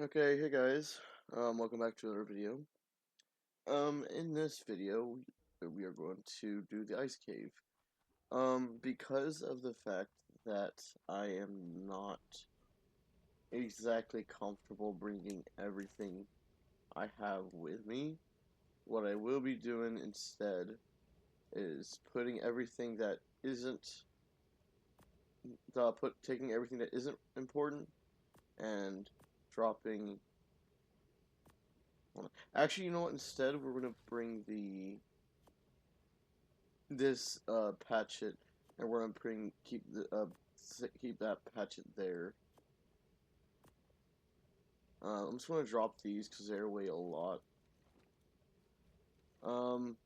Okay, hey guys, welcome back to another video. In this video, we are going to do the ice cave. Because of the fact that I am not exactly comfortable bringing everything I have with me, what I will be doing instead is putting everything that isn't, taking everything that isn't important and dropping. Actually, you know what? Instead, we're gonna bring this hatchet, and we're gonna keep that hatchet there. I'm just gonna drop these because they weigh a lot. Um,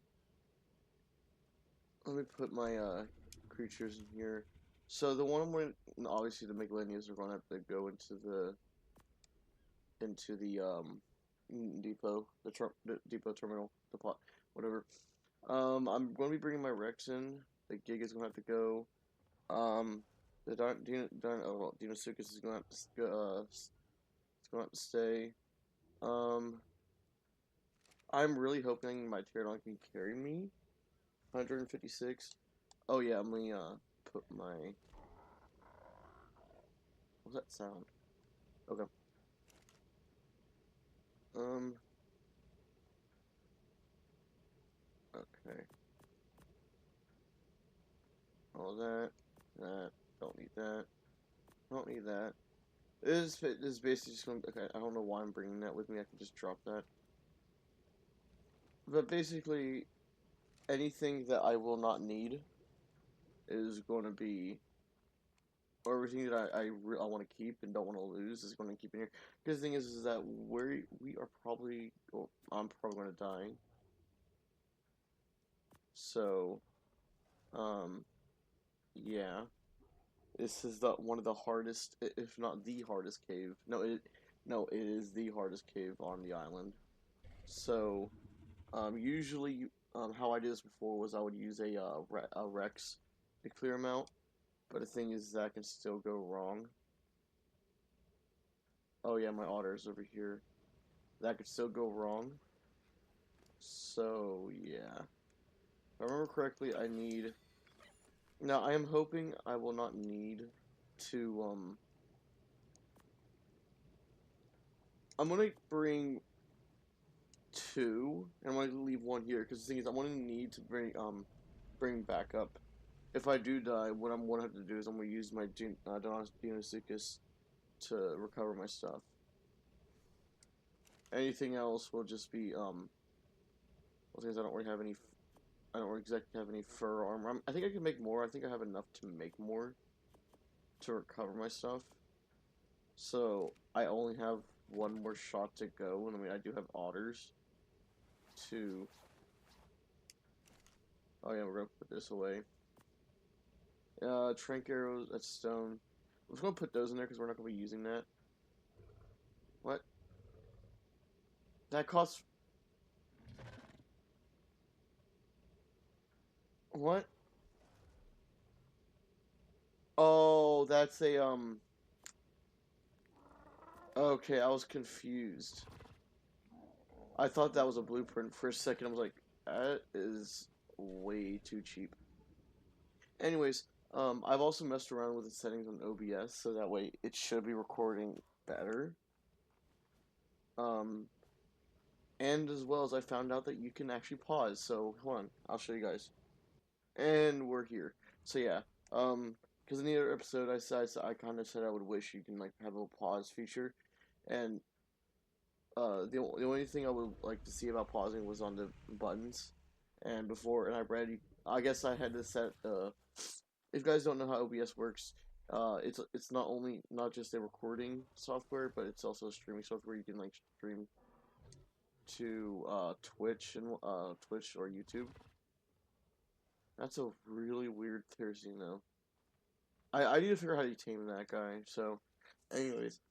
Let me put my creatures in here. So the one I'm going obviously to make linears are gonna have to go into the depot, the depot terminal, the pot, whatever. I'm gonna be bringing my Rex in. The gig is gonna have to go. Um, the Dinosuchus is gonna have to it's gonna have to stay. Um, I'm really hoping my Pterodon can carry me. 156. Oh yeah, I'm gonna put my. What's that sound? Okay. Um. Okay. All that. That. Don't need that. Don't need that. This is basically just gonna. Okay. I don't know why I'm bringing that with me. I can just drop that. But basically, anything that I will not need is going to be or everything that I want to keep and don't want to lose is going to keep in here. Because the thing is that we are probably, well, I'm probably going to die. So, um, yeah, this is the one of the hardest, if not the hardest cave. No, it is the hardest cave on the island. So, usually, how I did this before was I would use a Rex to clear them out. But the thing is that can still go wrong. Oh yeah, my otter's over here. That could still go wrong. So, yeah. If I remember correctly, I need. Now, I am hoping I will not need to. I'm gonna bring two, and I'm gonna leave one here, because the thing is, I'm gonna need to bring back up. If I do die, what I'm gonna have to do is I'm gonna use my Dinosuchus to recover my stuff. Anything else will just be, well, things I don't really have any. I don't exactly have any fur armor. I think I can make more. I think I have enough to make more to recover my stuff. So I only have one more shot to go, and I mean I do have otters to. Oh yeah, we're gonna put this away. Trank arrows, that's stone. I'm just gonna put those in there because we're not gonna be using that. What? That costs what? Oh, that's a. Okay, I was confused. I thought that was a blueprint for a second. I was like, that is way too cheap. Anyways, I've also messed around with the settings on OBS so that way it should be recording better. Um, and as well as I found out that you can actually pause. So hold on, I'll show you guys. And we're here. So yeah, because in the other episode I kind of said I would wish you can like have a pause feature, and the only thing I would like to see about pausing was on the buttons, and I read I guess I had to set if you guys don't know how OBS works, it's not just a recording software, but it's also a streaming software. You can like stream to Twitch or YouTube. That's a really weird piercing though. I need to figure out how to tame that guy. So, anyways,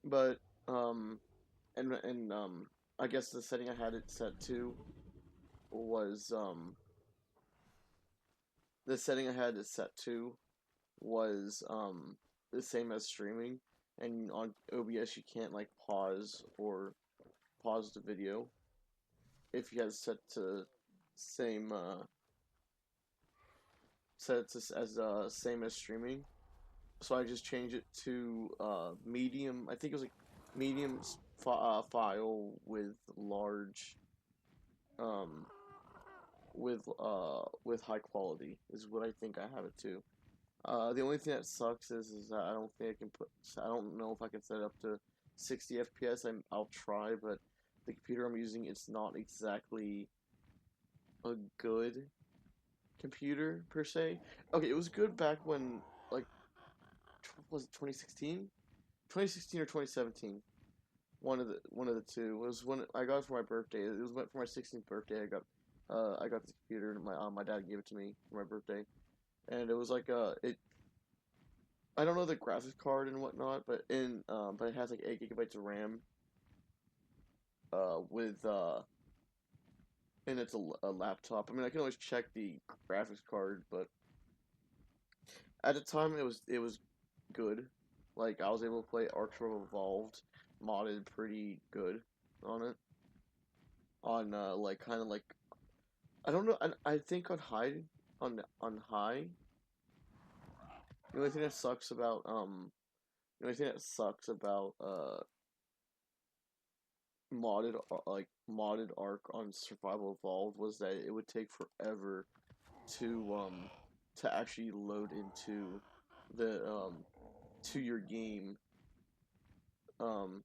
but and I guess the setting I had it set to was the setting I had it set to was the same as streaming. and on OBS you can't like pause the video if you have set to same set to as same as streaming. So I just changed it to medium. I think it was like medium file with large um with high quality is what I think I have it to. The only thing that sucks is that I don't think I can put. I don't know if I can set it up to 60 FPS. I'll try, but the computer I'm using, it's not exactly a good computer per se. Okay, it was good back when like was it 2016? 2016 or 2017? One of the two. It was when I got it for my birthday. It was for my 16th birthday. I got this computer, and my dad gave it to me for my birthday, and it was like it. I don't know the graphics card and whatnot, but it has like 8 GB of RAM. With and it's a laptop. I mean, I can always check the graphics card, but at the time it was good. Like I was able to play Ark Survival Evolved modded pretty good on it. On like kind of like I don't know. I think on high. The only thing that sucks about the only thing that sucks about modded Ark on Survival Evolved was that it would take forever to actually load into the to your game, um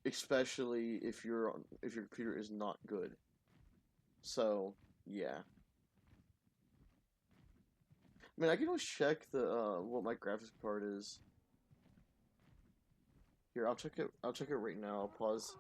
especially if your computer is not good. So yeah, I mean I can always check the what my graphics card is. Here, I'll check it right now. I'll pause.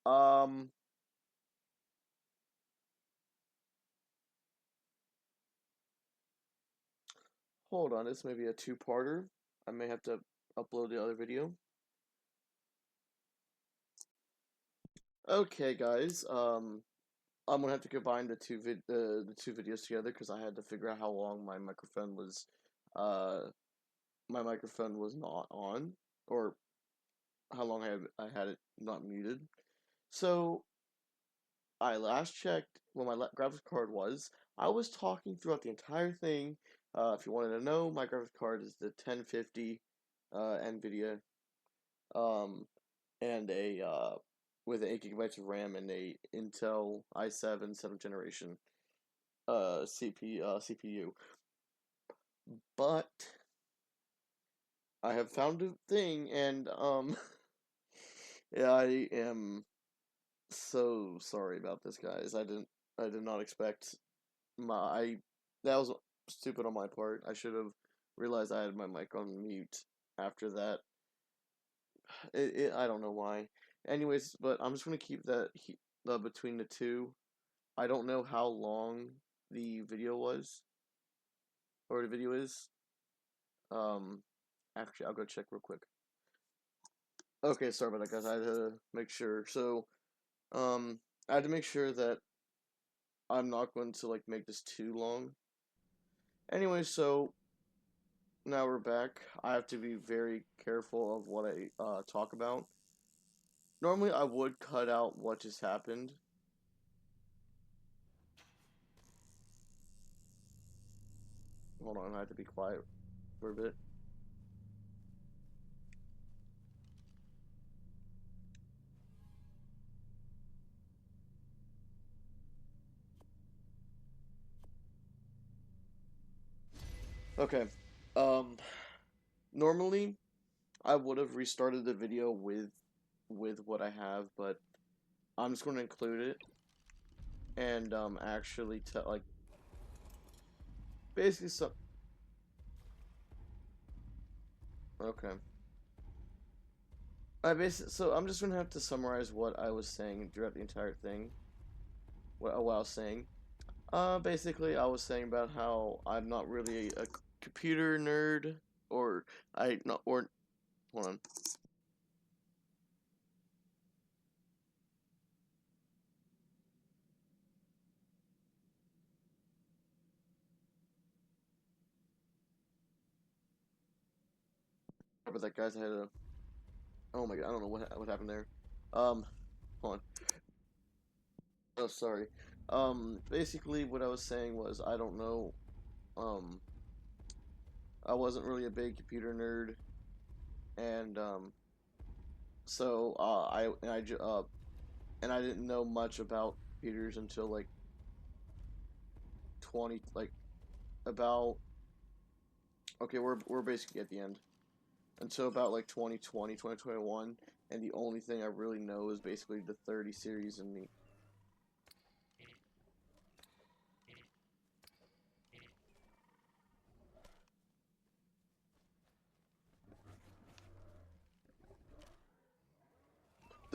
Um, hold on, this may be a two-parter. I may have to upload the other video. Okay, guys. I'm gonna have to combine the two videos together because I had to figure out how long uh my microphone was not on, or how long I had it not muted. So I last checked when my graphics card was. I was talking throughout the entire thing. If you wanted to know, my graphics card is the 1050 NVIDIA, um, and a with 8 gigabytes of RAM and a Intel i7 7th generation CPU. But I have found a thing, and yeah, I am so sorry about this, guys. I did not expect that was stupid on my part. I should have realized I had my mic on mute after that. I don't know why. Anyways, but I'm just gonna keep the between the two. I don't know how long the video was or the video is. Um, actually, I'll go check real quick. Okay, sorry about that, guys. I had to make sure. So, I had to make sure that I'm not going to like make this too long. Anyway, so now we're back. I have to be very careful of what I talk about. Normally, I would cut out what just happened. Hold on, I have to be quiet for a bit. Okay. Um, normally I would have restarted the video with what I have, but I'm just going to include it and actually tell like basically some. Okay. So I'm just gonna have to summarize what I was saying throughout the entire thing. What I was saying. Basically, I was saying about how I'm not really a computer nerd, or I not or hold on. Sorry about that, guys. I had a. Oh my god, I don't know what happened there. Hold on. Oh, sorry. Basically, what I was saying was I don't know. Um, I wasn't really a big computer nerd, and so I didn't know much about computers until like 20 like about okay, we're basically at the end. Until about like 2020, 2021, and the only thing I really know is basically the 30 series and the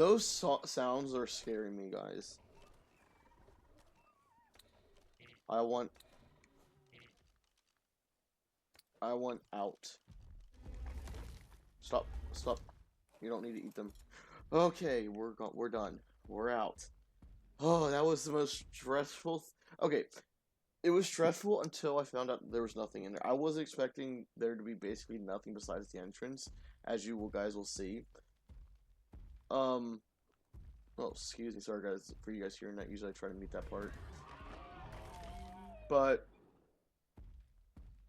those sounds are scaring me, guys. I want I want out. Stop. Stop. You don't need to eat them. Okay, we're done. We're out. Oh, that was the most stressful. Okay, it was stressful until I found out there was nothing in there. I was expecting there to be basically nothing besides the entrance, as guys will see. Um, oh, excuse me, sorry guys for you guys hearing that. Usually I try to mute that part, but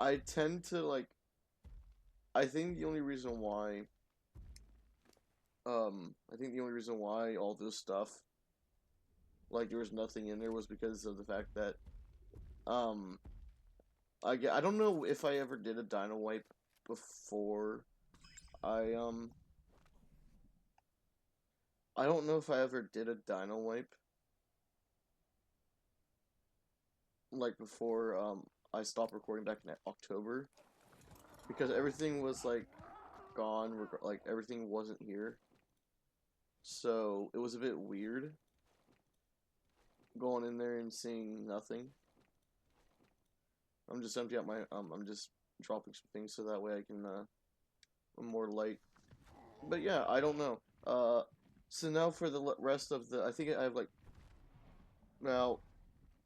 I tend to like. I think the only reason why, I think the only reason why all this stuff, like there was nothing in there, was because of the fact that, um, I don't know if I ever did a dino wipe before. I I don't know if I ever did a dino wipe like before I stopped recording back in October, because everything was like gone, like everything wasn't here. So it was a bit weird going in there and seeing nothing. I'm just emptying out my I'm just dropping some things so that way I can more light. But yeah, I don't know. So now for the rest of the, I think I have like now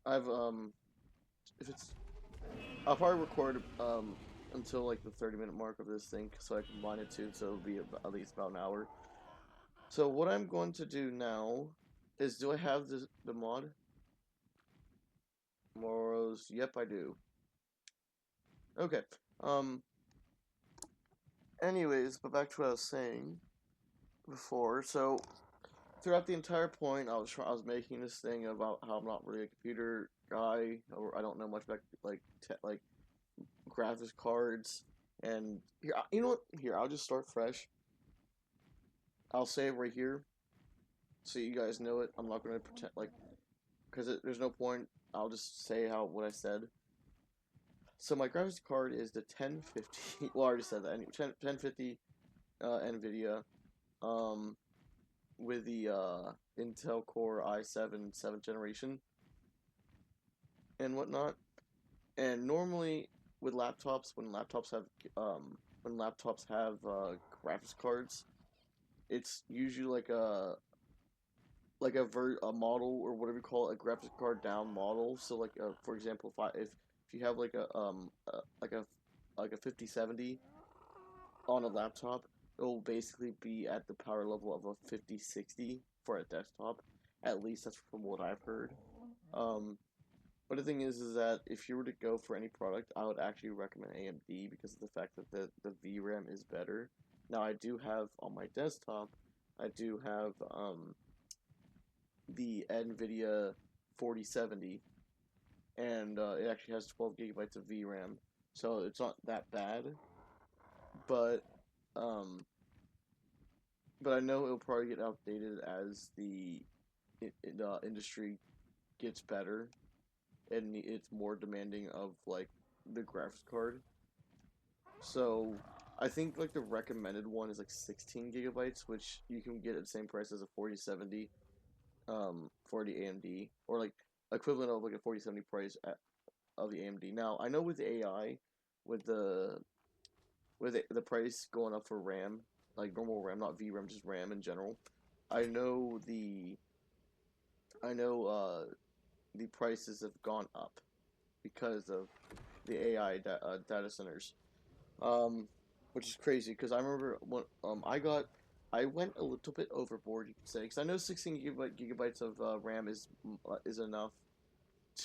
I've if it's I'll probably record until like the 30-minute mark of this thing so I can combine it too, so it'll be at least about an hour. So what I'm going to do now is, do I have the mod? Moros, yep I do. Okay. Um anyways, but back to what I was saying before. So throughout the entire point, I was making this thing about how I'm not really a computer guy, or I don't know much about like graphics cards. And here, you know what? Here, I'll just start fresh. I'll say it right here, so you guys know it. I'm not gonna pretend like, because there's no point. I'll just say what I said. So my graphics card is the 1050. Well, I already said that. Anyway, 1050 NVIDIA. Um, with the Intel Core i7 7th generation and whatnot. And normally with laptops, when laptops have graphics cards, it's usually a model, or whatever you call it, a graphics card down model. So like for example, if you have like a 5070 on a laptop, it will basically be at the power level of a 5060 for a desktop. At least that's from what I've heard. Um, but the thing is that if you were to go for any product, I would actually recommend AMD because of the fact that the VRAM is better. Now I do have on my desktop, I do have the NVIDIA 4070, and it actually has 12 gigabytes of VRAM, so it's not that bad. But um, but I know it'll probably get outdated as the industry gets better and it's more demanding of like the graphics card. So I think like the recommended one is like 16 gigabytes, which you can get at the same price as a 4070 for the AMD, or like equivalent of like a 4070 price of the AMD. Now I know with AI, with the price going up for RAM, like normal RAM, not VRAM, just RAM in general. I know I know the prices have gone up because of the AI data centers, um, which is crazy because I remember when I went a little bit overboard, you could say, because I know 16 gigabytes of RAM is enough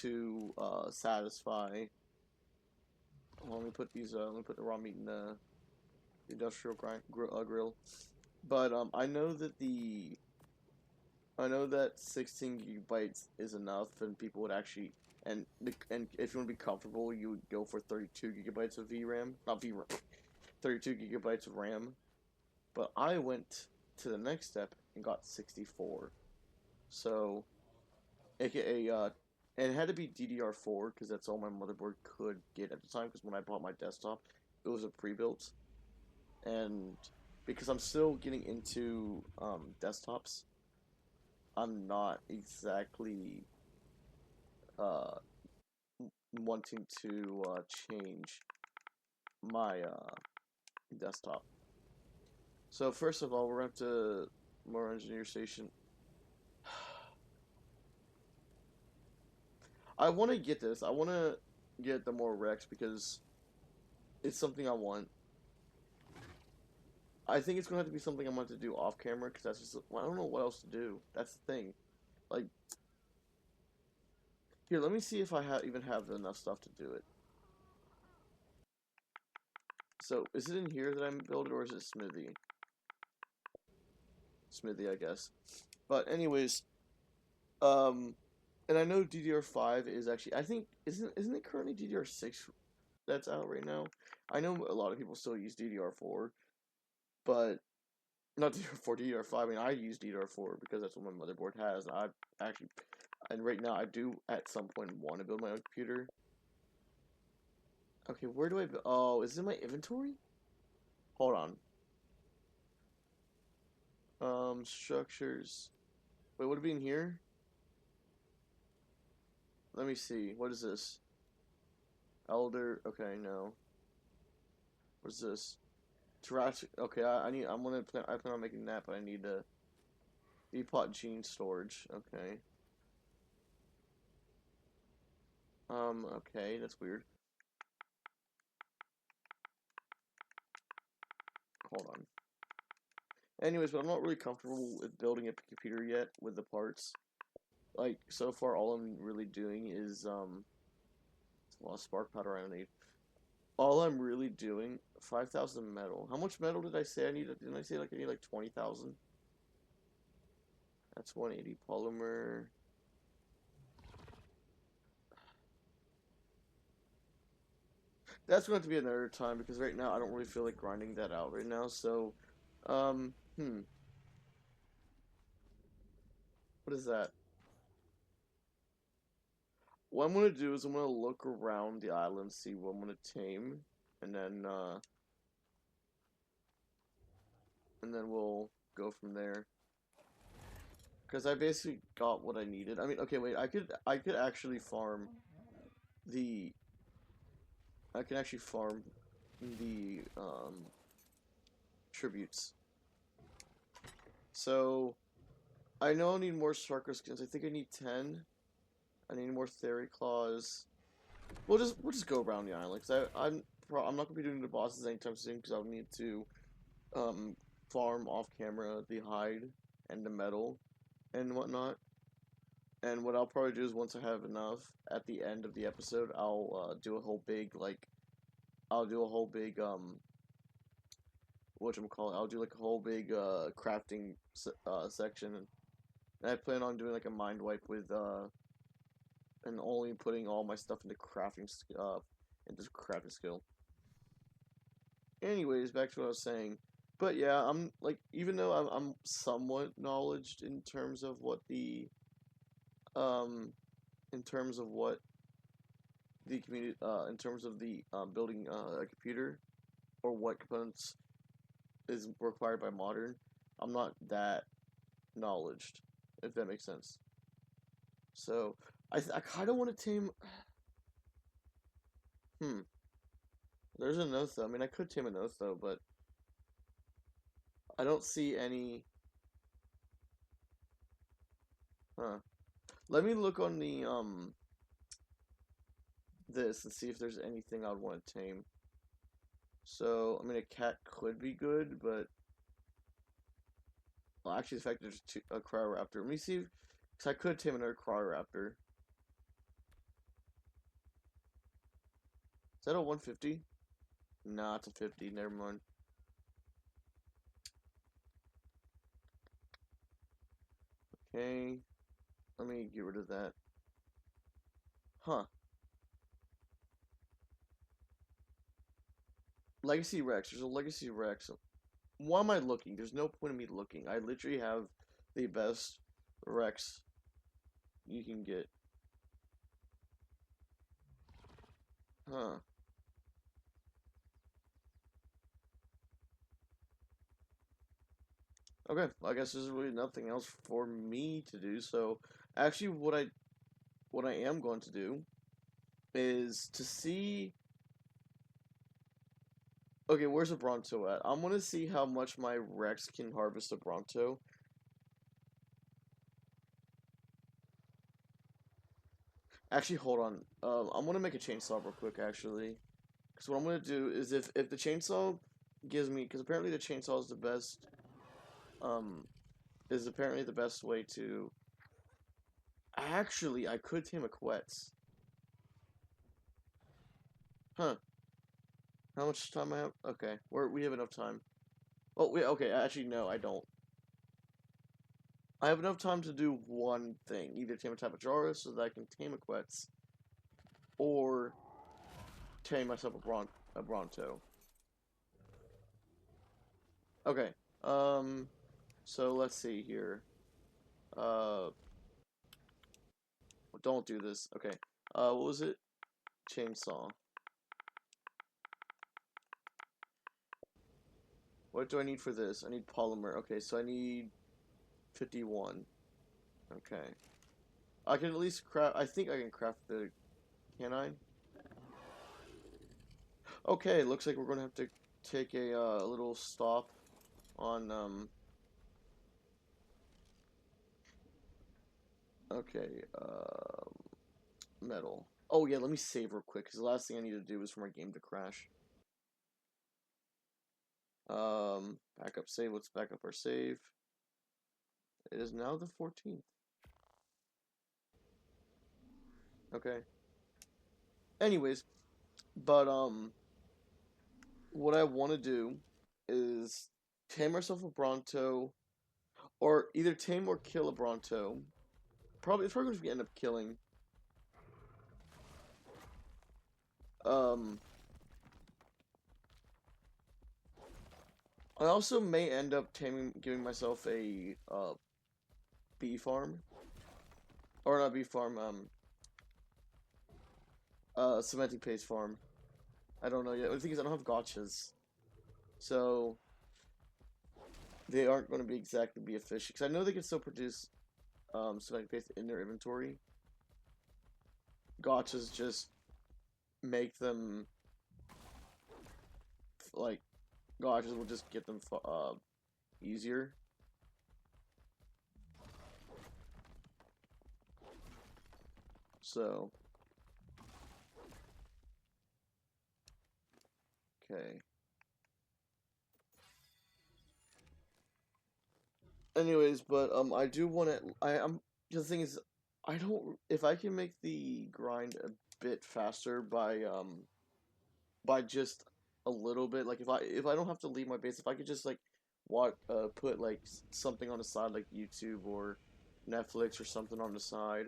to satisfy. Well, let me put these. Let me put the raw meat in the industrial grill. But I know that 16 gigabytes is enough, and people would actually, and if you want to be comfortable, you would go for 32 gigabytes of VRAM, not VRAM, 32 gigabytes of RAM. But I went to the next step and got 64. So, aka and it had to be DDR4 because that's all my motherboard could get at the time. Because when I bought my desktop, it was a pre-built, and because I'm still getting into desktops, I'm not exactly uh, wanting to change my desktop. So first of all, we're going to more engineer station. I want to get this. I want to get the more Rex because it's something I want. I think it's going to have to be something I'm going to do off camera because that's just, well, I don't know what else to do. That's the thing. Like, here, let me see if I even have enough stuff to do it. So, is it in here that I'm building, or is it Smithy? Smithy, I guess. But anyways, um, and I know DDR5 is actually, I think, isn't it currently DDR6 that's out right now? I know a lot of people still use DDR4, but not DDR4, DDR5. I mean, I use DDR4 because that's what my motherboard has. And I actually, and right now I do at some point want to build my own computer. Okay, where do I? Oh, is it in my inventory? Hold on. Structures. Wait, would it be in here? Let me see. What is this? Elder. Okay, no. What's this? Jurassic. Okay, I'm gonna plan. I plan on making that, but I need a depot gene storage. Okay. Okay, that's weird. Hold on. Anyways, but I'm not really comfortable with building a computer yet with the parts. Like, so far, all I'm really doing is, a lot of spark powder I need. All I'm really doing, 5,000 metal. How much metal did I say I needed? Didn't I say, like, I need, like, 20,000? That's 180 polymer. That's going to be another time, because right now I don't really feel like grinding that out right now, so, what is that? What I'm gonna do is I'm gonna look around the island, see what I'm gonna tame, and then we'll go from there. Because I basically got what I needed. I mean, okay, wait, I could actually farm the I can actually farm the tributes. So I know I need more Sarker skins. I think I need 10. I need more Theory Claws. We'll just go around the island because I'm not gonna be doing the bosses anytime soon because I'll need to um farm off camera the hide and the metal and whatnot. And what I'll probably do is once I have enough at the end of the episode, I'll do a whole big I'll do a whole big whatchamacallit, I'll do like a whole big crafting section, and I plan on doing like a mind wipe with and only putting all my stuff into crafting skill. Anyways, back to what I was saying. But yeah, I'm like, even though I'm somewhat knowledged in terms of what the um in terms of what the community in terms of the building a computer or what components is required by modern, I'm not that knowledged, if that makes sense. So I kind of want to tame. Hmm. There's an oath though. I mean, I could tame an oath though, but I don't see any. Huh. Let me look on the this and see if there's anything I'd want to tame. So I mean, a cat could be good, but well, actually, the fact there's a Cryoraptor. Let me see, because I could tame another Cryoraptor. Is that a 150? Nah, it's a 50. Never mind. Okay, let me get rid of that. Huh. Legacy Rex. There's a Legacy Rex. Why am I looking? There's no point in me looking. I literally have the best Rex you can get. Huh. Okay, well, I guess there's really nothing else for me to do. So, actually, what I am going to do is to see. Okay, where's a Bronto at? I'm gonna see how much my Rex can harvest a Bronto. Actually, hold on. I'm gonna make a chainsaw real quick, actually. Because what I'm gonna do is if the chainsaw gives me, because apparently the chainsaw is the best, um, is apparently the best way to. Actually, I could tame a Quetz. Huh? How much time I have? Okay, we have enough time. Oh, wait. Okay, actually, no, I don't. I have enough time to do one thing: either tame a Tapajara so that I can tame a Quetz, or tame myself a Bronto. Okay. Um. So let's see here. Uh. Don't do this. Okay. What was it? Chainsaw. What do I need for this? I need polymer. Okay, so I need 51. Okay. I can at least craft. I think I can craft the canine. Okay, looks like we're gonna have to take a little stop on Okay, metal. Oh yeah, let me save real quick because the last thing I need to do is for my game to crash. Backup save. Let's back up our save. It is now the 14th. Okay. Anyways, but what I want to do is tame myself a Bronto, or either tame or kill a Bronto. Probably it's probably going to end up killing. Um, I also may end up giving myself a bee farm, or not bee farm. Cementing paste farm. I don't know yet. The thing is, I don't have gotchas, so they aren't going to be exactly be efficient. Because I know they can still produce cementing paste in their inventory. Gotchas just make them like gotchas will just get them easier. So okay. Anyways, but I do want to. I'm the thing is, I don't. If I can make the grind a bit faster by just a little bit, like if I don't have to leave my base, if I could just like put like something on the side like YouTube or Netflix or something on the side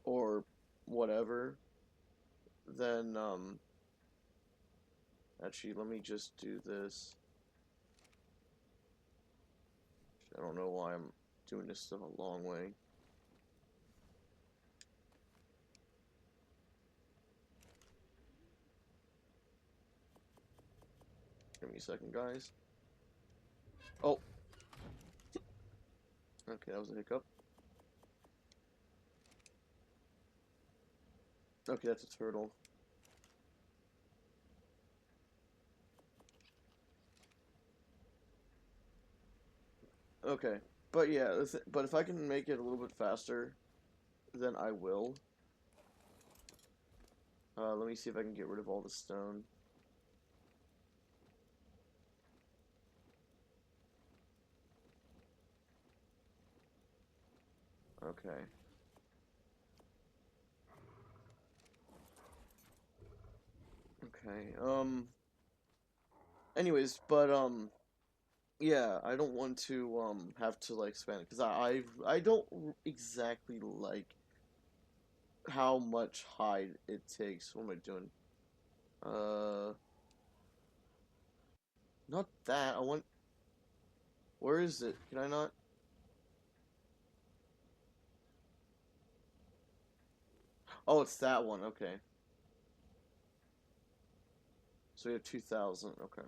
or whatever, then actually let me just do this. I don't know why I'm doing this stuff a long way. Give me a second, guys. Oh, okay, that was a hiccup. Okay, that's a turtle. Okay, but yeah, but if I can make it a little bit faster, then I will. Let me see if I can get rid of all the stone. Okay. Okay. Anyways, but yeah, I don't want to have to like spend it because I don't exactly like how much hide it takes. What am I doing? Uh, not that. I want. Where is it? Can I not? Oh, it's that one. Okay. So we have 2,000. Okay.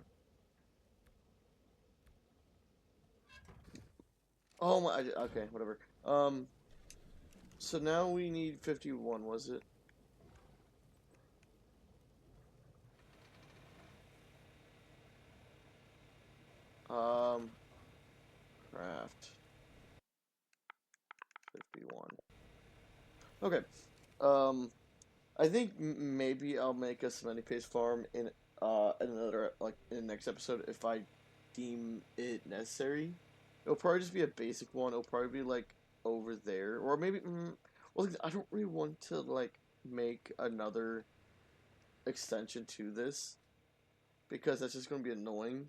Oh my. Okay, whatever. So now we need 51. Was it? Um, craft 51. Okay. Um, I think maybe I'll make a cementing paste farm in another like in the next episode if I deem it necessary. It'll probably just be a basic one. It'll probably be like over there, or maybe well, I don't really want to like make another extension to this because that's just going to be annoying.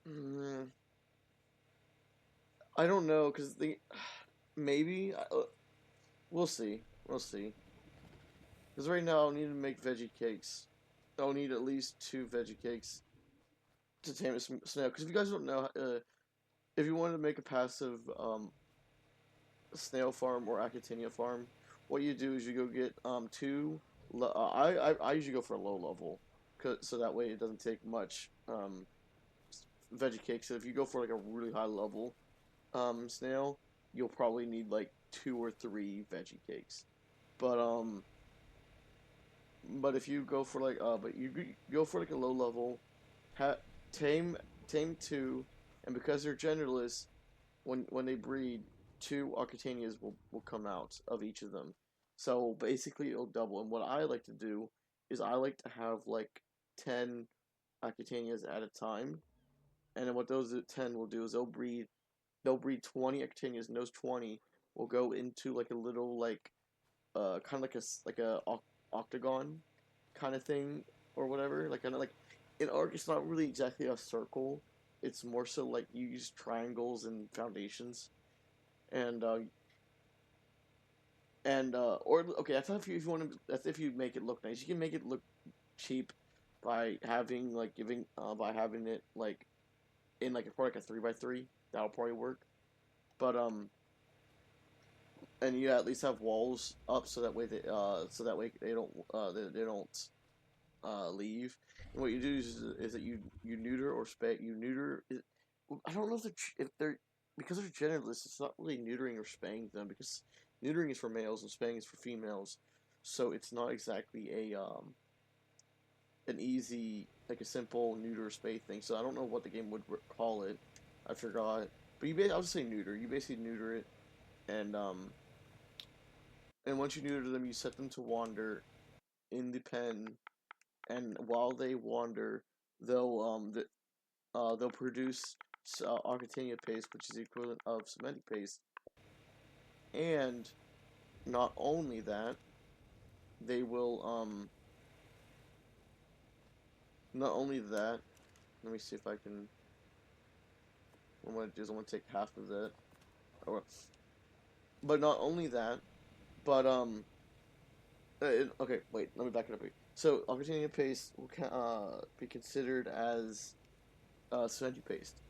Mm, I don't know because the maybe we'll see. We'll see. Because right now I'll need to make veggie cakes. I'll need at least 2 veggie cakes to tame a snail. Because if you guys don't know, if you wanted to make a passive snail farm or Acatania farm, what you do is you go get two. I usually go for a low level, so that way it doesn't take much veggie cakes. So if you go for like a really high level snail, you'll probably need like 2 or 3 veggie cakes. But but if you go for like but you go for like a low level, ha tame tame 2, and because they're genderless, when they breed, 2 Arctanias will come out of each of them. So basically it'll double. And what I like to do is I like to have like 10 Arctanias at a time. And then what those 10 will do is they'll breed 20 Arctanias, and those 20 will go into like a little like kind of like a octagon kind of thing or whatever. Like kind of like in Arc, it's not really exactly a circle. It's more so like you use triangles and foundations, and or okay, that's not if you want to. That's if you make it look nice. You can make it look cheap by having like giving by having it like in like a 3x3. That'll probably work. But and you at least have walls up so that way they don't leave. And what you do is that you neuter or spay. You neuter. I don't know if they're because they're genderless. It's not really neutering or spaying them because neutering is for males and spaying is for females. So it's not exactly an easy like a simple neuter or spay thing. So I don't know what the game would call it. I forgot. But I'll just say neuter. You basically neuter it, and once you neuter them, you set them to wander in the pen, and while they wander, they'll produce Arctania paste, which is the equivalent of cementing paste. And not only that, they will not only that. Let me see if I can. What I'm gonna do is I'm gonna take half of that. But not only that, but okay, wait. Let me back it up. So Arctania paste will be considered as cementing paste.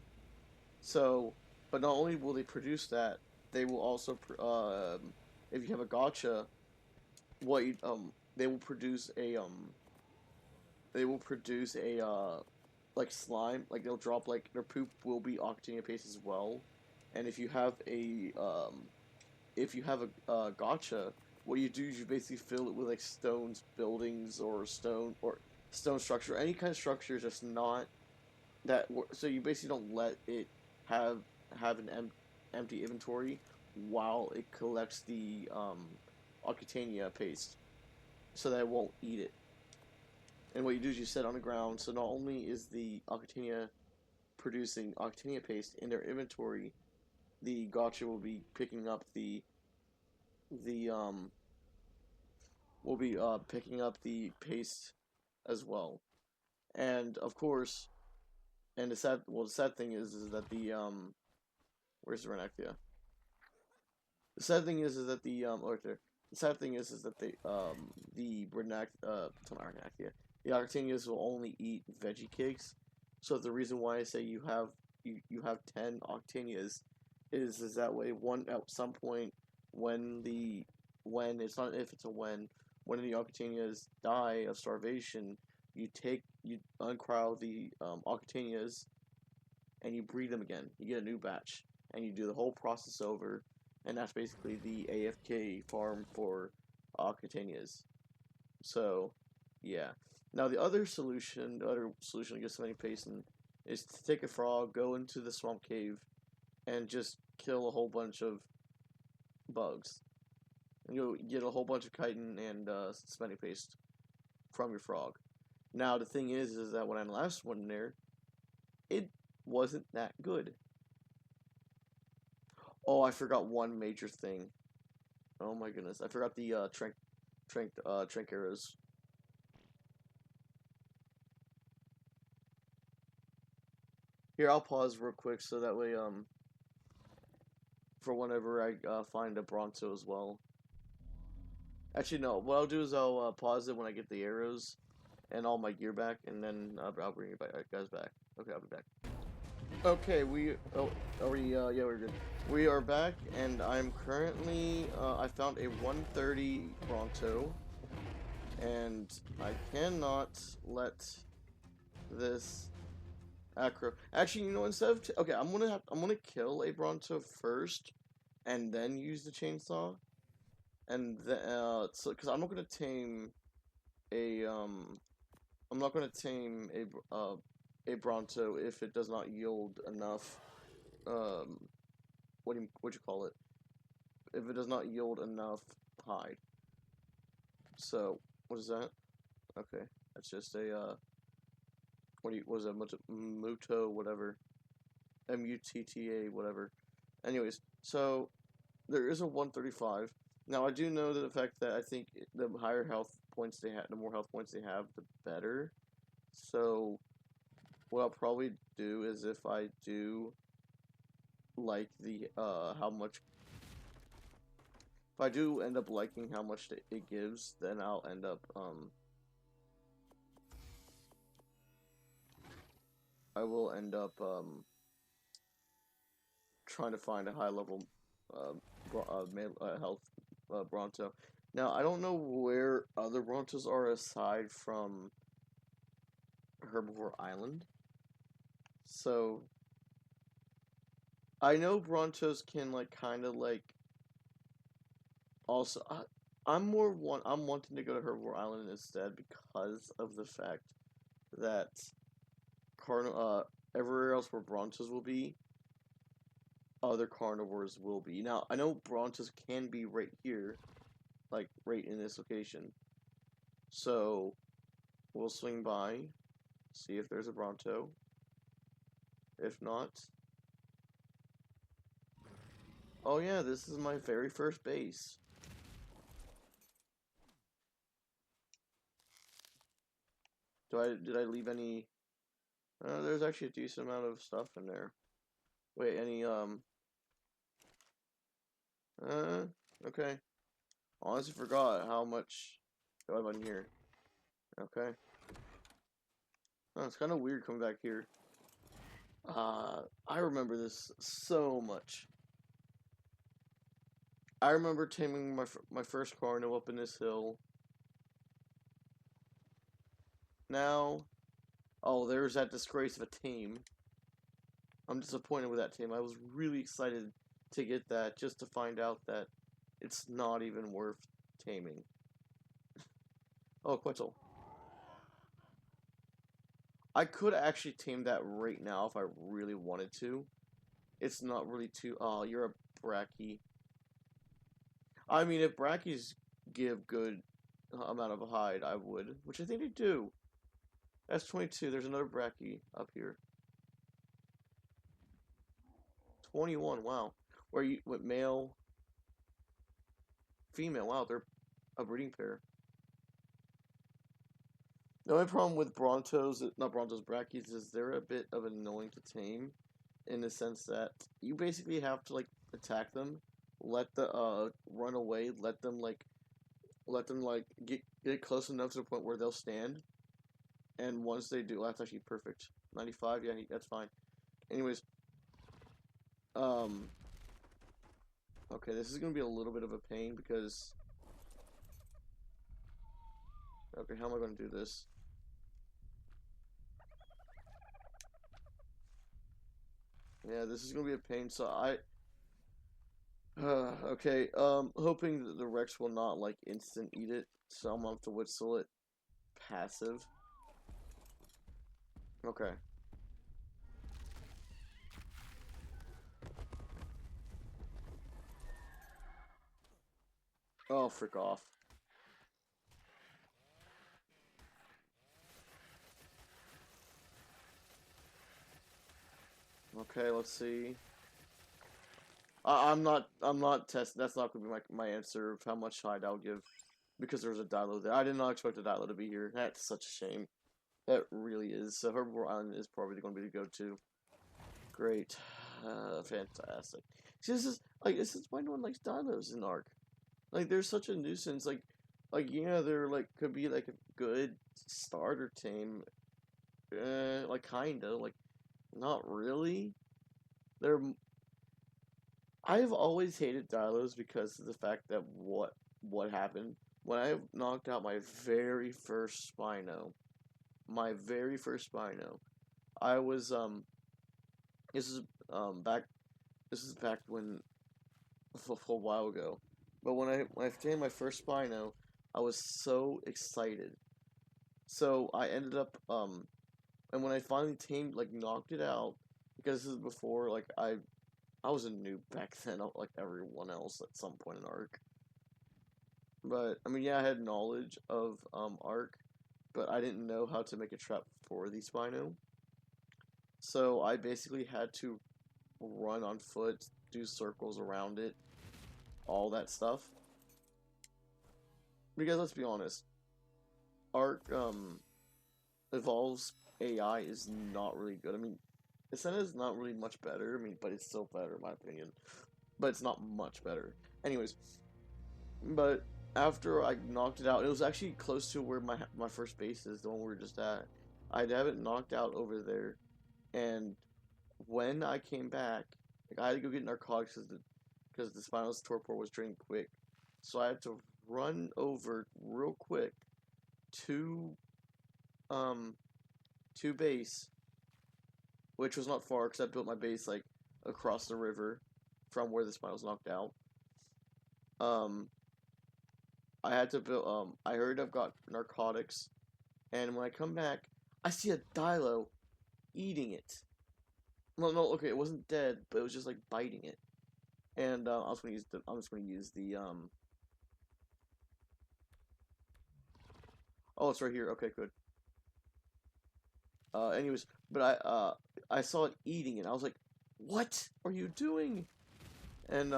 So, but not only will they produce that, they will also, if you have a gotcha, what you, they will produce a like slime, like they'll drop like their poop will be Octania paste as well, and if you have a gotcha, what you do is you basically fill it with like stones, buildings, or stone structure, any kind of structure, just not that. So you basically don't let it have an empty inventory while it collects the Octania paste, so that it won't eat it. And what you do is you set it on the ground. So not only is the Octania producing Octania paste in their inventory, the gotcha will be picking up the the paste as well. And of course, and the sad thing is that where's the Renactia? The sad thing is that right there. The sad thing is that the the Arctinias will only eat veggie cakes. So the reason why I say you have 10 Octinias is that way one at some point when it's not if it's a when the Octinias die of starvation, you uncrowd the Octinias and you breed them again. You get a new batch and you do the whole process over, and that's basically the AFK farm for Octanias. So, yeah. Now the other solution to get cementing paste is to take a frog, go into the swamp cave, and just kill a whole bunch of bugs. And you'll get a whole bunch of chitin and cementing paste from your frog. Now the thing is that when I last went in there, it wasn't that good. Oh, I forgot one major thing. Oh my goodness, I forgot the trank arrows. Here, I'll pause real quick so that way for whenever I find a Bronto as well. Actually, no. What I'll do is I'll pause it when I get the arrows and all my gear back, and then I'll bring you guys back. Okay, I'll be back. Okay, are we? Yeah, we're good. We are back, and I'm currently. I found a 130 Bronto, and I cannot let this Acro. Actually, you know, instead of okay, I'm gonna kill a Bronto first, and then use the chainsaw, and then so because I'm not gonna tame a I'm not gonna tame a Bronto if it does not yield enough what do you call it? If it does not yield enough hide. So what is that? Okay, that's just a what is that? Muto whatever. Mutta whatever. Anyways, so there is a 135. Now I do know that the fact that I think the higher health points they have, the more health points they have, the better. So what I'll probably do is if I do like the how much, if I do end up liking how much it gives, then I'll end up I will end up trying to find a high level health Bronto. Now I don't know where other Brontos are aside from Herbivore Island. So I know Brontos can like kind of like also I'm wanting to go to Herbivore Island instead because of the fact that everywhere else where Brontos will be, other carnivores will be. Now I know Brontos can be right here, like right in this location. So we'll swing by, see if there's a Bronto. If not, oh yeah, this is my very first base. Did I leave any? There's actually a decent amount of stuff in there. Wait, any okay. Honestly forgot how much do I have in here. Okay. Oh, it's kind of weird coming back here. I remember this so much. I remember taming my first Carno up in this hill. Now, oh, there's that disgrace of a tame. I'm disappointed with that tame. I was really excited to get that just to find out that it's not even worth taming. Oh, Quetzal. I could actually tame that right now if I really wanted to. It's not really too... Oh, you're a Bracky. I mean, if Brackies give good amount of hide, I would. Which I think they do. That's 22. There's another Bracky up here. 21, wow. What, male, female, wow, they're a breeding pair. The only problem with not Brontos, Brackies, is they're a bit of annoying to tame, in the sense that you basically have to, like, attack them, let the, run away, let them, get close enough to the point where they'll stand, and once they do, that's actually perfect. 95, yeah, that's fine. Anyways, okay, this is gonna be a little bit of a pain because... Okay, how am I gonna do this? Yeah, this is gonna be a pain, so okay, hoping that the Rex will not, like, instant eat it, so I'm gonna have to whistle it passive. Okay. Oh, frick off. Okay, let's see. I'm not testing. That's not gonna be my answer of how much hide I'll give, because there's a Dilo there. I did not expect a Dilo to be here. That's such a shame. That really is. So Herbivore Island is probably going to be the go-to. Great, fantastic. See, this is why no one likes Dilos in Ark. Like, they're such a nuisance. Like yeah, they're like could be like a good starter team. Like kinda like, not really. They're I've always hated Dilos because of the fact that what happened when I knocked out my very first Spino. My very first Spino, I was this is back this is back when a while ago. But when I tamed my first Spino, I was so excited. So I ended up and when I finally tamed like knocked it out, because this is before like I was a noob back then, like everyone else at some point in Ark. But I mean, yeah, I had knowledge of Ark, but I didn't know how to make a trap for the Spino. So I basically had to run on foot, do circles around it, all that stuff. Because let's be honest, Ark Evolve's AI is not really good. I mean, Ascena is not really much better. I mean, but it's still better in my opinion. But it's not much better. Anyways, but after I knocked it out, it was actually close to where my first base is, the one we were just at. I'd have it knocked out over there, and when I came back, like I had to go get narcotics because the spinal torpor was draining quick, so I had to run over real quick to um to base, which was not far because I built my base like across the river from where the spine was knocked out. Um, I had to build. I heard I've got narcotics, and when I come back, I see a Dilo eating it. Well, no, okay, it wasn't dead, but it was just like biting it. And I was gonna use the. I'm just gonna use the. Oh, it's right here. Okay, good. Anyways, but I saw it eating it. I was like, "What are you doing?" And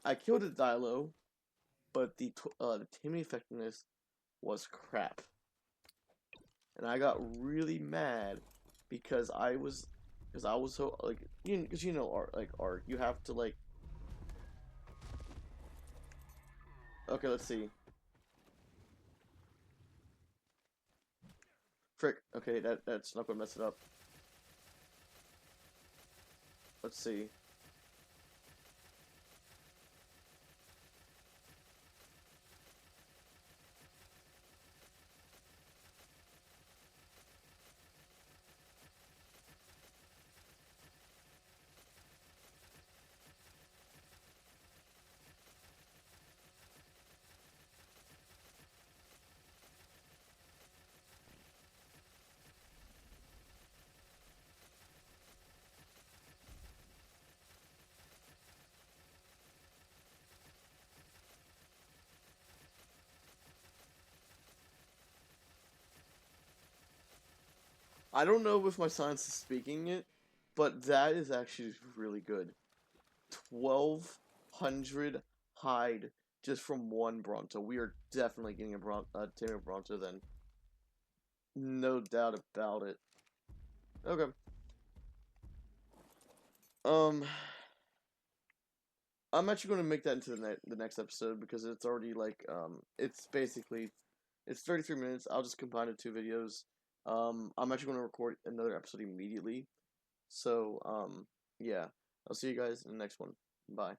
I killed a Dilo, but the taming effectiveness was crap, and I got really mad because I was so like because you know art you have to like okay, let's see. Frick, okay, that's not gonna mess it up. Let's see. I don't know if my science is speaking it, but that is actually really good. 1,200 hide just from one Bronto. We are definitely getting a Tamer Bronto then. No doubt about it. Okay. Um, I'm actually going to make that into the next episode because it's already like it's basically it's 33 minutes. I'll just combine the two videos. I'm actually going to record another episode immediately. So yeah, I'll see you guys in the next one. Bye.